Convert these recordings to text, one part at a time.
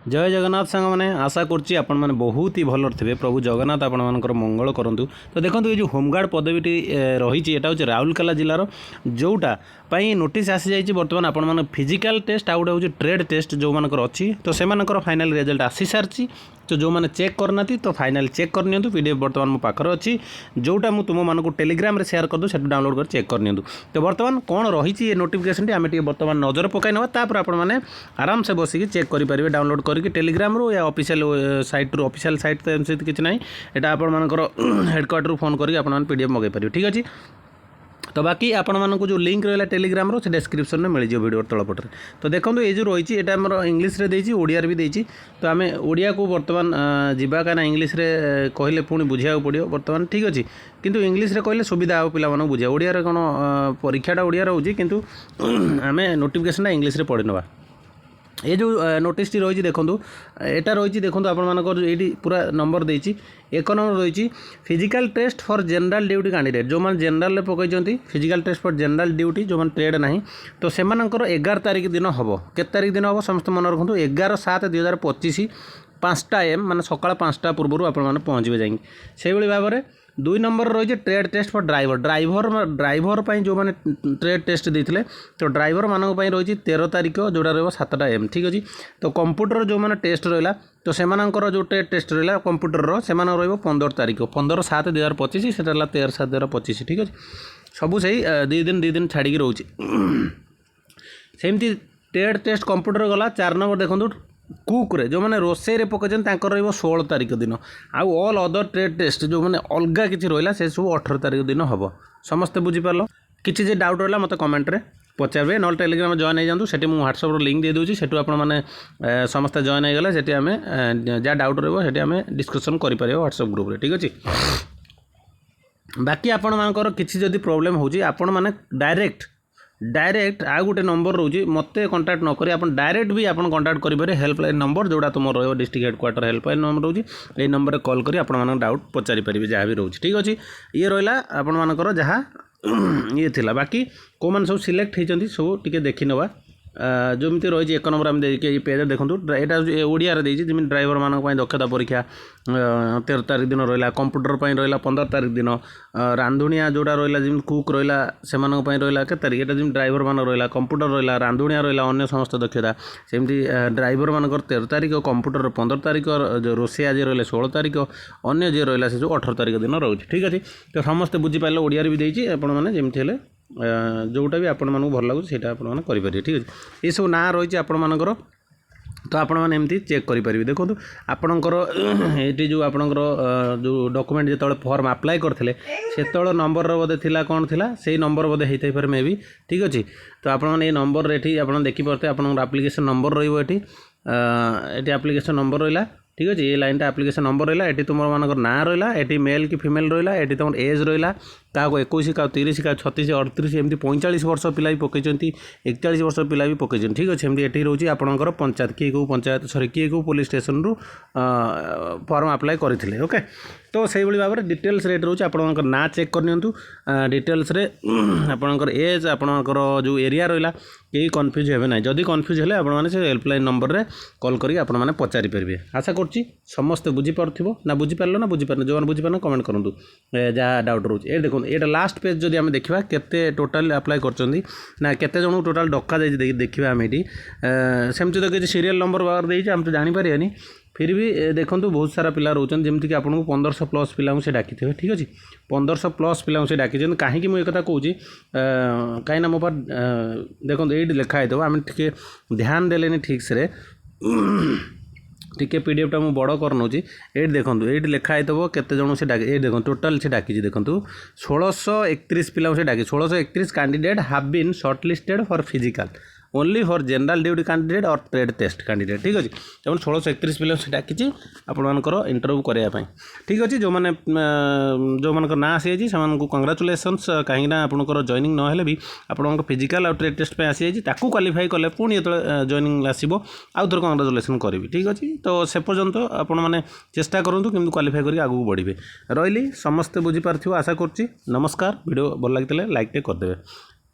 जय जगन्नाथ सांग मैंने आशा करुच्ची आपण मैंने बहुत ही भल थे प्रभु जगन्नाथ आपण मानकर मंगल करूँ। तो देखो ये जो होमगार्ड पदवीटी रही है हूँ राउरकेला जिलार जोटा नोटिस आसी जाइए बर्तमान आपण मैंने फिजिकल टेस्ट आउ गोटे हूँ ट्रेड टेस्ट जो मानकर अच्छी तो से फाइनाल रिजल्ट आसी सारी। तो जो मैंने चेक करना तो फाइनाल चेक करनी पीडीएफ बर्तमान मो पाखर अच्छी जोटा मुझे तुम मानक टेलीग्राम रे शेयर कर दूँ से डाउनलोड कर चेक करनी। तो बर्तमान कौन रही ये नोटिफिकेशन आम बर्तमान नजर पकई ना तापर आपण मैंने आराम से बसिक चेक करेंगे डाउनलोड करके टेलीग्राम रू या ऑफिशियल साइट रू ऑफिशियल साइट तो एमसी किसी ना यहाँ आपंकर हेडक्वार्टर रू फोन करके आप पीडीएफ मगे पारे। ठीक अच्छे तो बाकी आपण मानक जो लिंक रहा टेलीग्राम रो से डिस्क्रिप्शन में मिल जाए वीडियो तलपटे। तो देखो ये जो रही है आम इंग्लीश रे देछि ओडिया भी देछि तो आम ओडिया को बर्तमान जीवा कहीं इंग्लीश रे कहले पुणी बुझा पड़ो बर्तमान। ठीक अच्छे किंतु इंग्लीश रे कहले सुविधा हो पिला मानक बुझा ओडिया कौन परीक्षाटा ओडिया रोचे किंतु आम नोटिफिकेशन इंग्लीश रे पढ़ी नवा। ये जो नोटिस टी रही देखो यहाँ रही देखो ये पूरा नंबर देती एक नंबर रही physical test for general duty candidate जो मैंने जनरल पकई physical test for general duty जो मैंने ट्रेड ना तो से 11 तारिख दिन हम के तारिख दिन हम समस्त मन रखु 11/7/2025 5टा AM मान सका 5टा पूर्व आप पहुँचे जाएंगे से भाव में। 2 नंबर रही है trade test for driver driver जो मैंने ट्रेड टेस्ट देते तो ड्राइवर मानक रही 13 तारिख जोड़ा रहा 7टा AM। ठीक अच्छे तो कंप्यूटर जो मैंने टेस्ट रहा तो से जो ट्रेड टेस्ट रहा कंप्यूटर से 15 तारिख 15/7/2025 से 13/7/2025। ठीक अच्छे सबू से 2 दिन छाड़ी रोचे सेमती ट्रेड टेस्ट कंप्यूटर गला। 4 नंबर देखो कुक रे जो मैंने रोषे पकड़ 16 तारिख दिन आउ ऑल अदर ट्रेड टेस्ट जो मैंने अलग किसी रहा से सब 18 तारिख दिन हम समस्ते बुझीपार किसी जे डाउट रहा मत कमेंट रे पचारे ना टेलीग्राम जॉइन हो जातु से व्हाट्सअप लिंक दे दूसरी से आपने समस्ते जॉइन हो गले से जहाँ डाउट रही आम डिस्कसन करें व्हाट्सअप ग्रुप रे। ठीक अच्छे बाकी आपण मानकर किसी जदि प्रोब्लेम होची आपण माने डायरेक्ट आ गोटे नंबर रोचे मत कंटाक्ट न करी आप डायरेक्ट भी आप कंटाक्ट करेंगे हेल्पलाइन नंबर जोड़ा तुम रो डिस्ट्रिक्ट हेडक्वार्टर हेल्पलाइन नंबर रोचे यही नंबर कॉल करी आप डाउट पचारि पारे जहाँ भी रोचे। ठीक अच्छे ये रहा आपण मानकर जहाँ ये थिला बाकी कौ मैंने सब सिलेक्ट होती सब टी देखी नवा जमी रही 1 नंबर आम देखिए पेज देखो यहाँ ओडिया जमी ड्राइवर मान दक्षता परीक्षा 13 तारिख दिन रहा कंप्यूटर रहा 15 तारिख दिन रांधुणिया जोड़ा रहा जमी कुक रहा से रहा के तारिख यहाँ जमी ड्राइवर मान रहा कंप्यूटर रहा रांधुणिया रहा अन्य समस्त दक्षता सेमती ड्राइवर मानकर 13 तारिख कंप्यूटर 15 तारिख जो रोषे आज रहा 16 तारिख अन्य जी रहा से जो 18 तारिख दिन रोचे। ठीक अच्छे तो समस्ते बुझीपारे ओडिया भी देती आपने जोटा भी आपण मानक भल लगुच से आपरे। ठीक अच्छे ये सब ना रही आपण मानकर तो आपण मैंने एमती चेक करेंगे। देखो आपणकर ये जो आपणकर जो डॉक्यूमेंट जो फॉर्म अप्लाई करते से नंबर बोधे थिला कौन थिला से नंबर बोधे होता है मे भी। ठीक अच्छे तो आपने नंबर ये आप देखिपे आप आप्लिकेसन नंबर रही आप्लिकेसन नंबर रहा। ठीक अच्छे ये लाइन आप्लिकेसन नंबर रहा ये तुम मानक ना रहा ये मेल कि फीमेल रहा ये तुम एज रहा क्या 21 क्या 30 क्या 36 38 एमती 45 वर्ष पिला भी पकई 41 वर्ष पिला भी पकई। ठीक अच्छे एमती ये रोचे आपंकर पंचायत किए को पंचायत सॉरी किए को पुलिस स्टेशन रू फॉर्म अप्लाई करते। ओके तो से भाव में डिटेल्स रेट रोचे आपंकर ना चेक करनी डिटेल्स रे आपंकर एज आपंकर जो एरिया रहा कहीं कन्फ्यूज हे ना जदि कन्फ्यूज हेले आपने से हेल्पलाइन नंबर रे कॉल करके आपने पचारि पारे। आशा करुच्ची समस्ते बुझीपार ना बुझीपार ना बुझीपार जो बुझीपार कमेंट करूँ जहाँ डाउट रोचे ये देखो ये लास्ट पेज जदि आम देखा केते टोटाल अप्लाई कर केते जन टोटाल डका देखा आम ये सेमती तो किसी सीरियल नंबर बाहर देती आम तो जानीपारे फिर भी देखो बहुत सारा पिला रोचन जमीक आपको 1500+ पिला से डाकी थे। ठीक अच्छे 1500+ पिला से डाकी कहीं मुझे कथा कहूँ कहीं मो पास देखो ये लिखाई थो आम टे ध्यान देले ठीक से टी पीडीएफ टा मुझे बड़ करनौची ये देखो ये लिखाई थो केते जन से डाकी ये देखो टोटाल से डाकी देखो 1631 पिला से डाकी 1631 candidate have been shortlisted for physical only for general duty candidate और ट्रेड टेस्ट कैंडिडेट। ठीक अच्छे जब 1631 पिला से डाकी आपर इंटरव्यू करने। ठीक अच्छे जो मैंने जो मान ना आसी जाइए कंग्राचुलेसन्स कहीं आपंकर जॉइनिंग ना भी आप फिजिकल और ट्रेड टेस्ट आसी जाइए क्वालिफाई कले पुणी जो जॉइनिंग आसो आउ थोड़ा कंग्राचुलेसन करी। ठीक अच्छे तो से पर्यंत आपने चेष्टा करूँ कि क्वालिफाई करके आगू बढ़े रही समस्ते बुझीपार आशा करुच्ची। नमस्कार वीडियो भल लगी लाइक टे करदे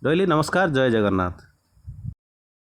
रही नमस्कार जय जगन्नाथ।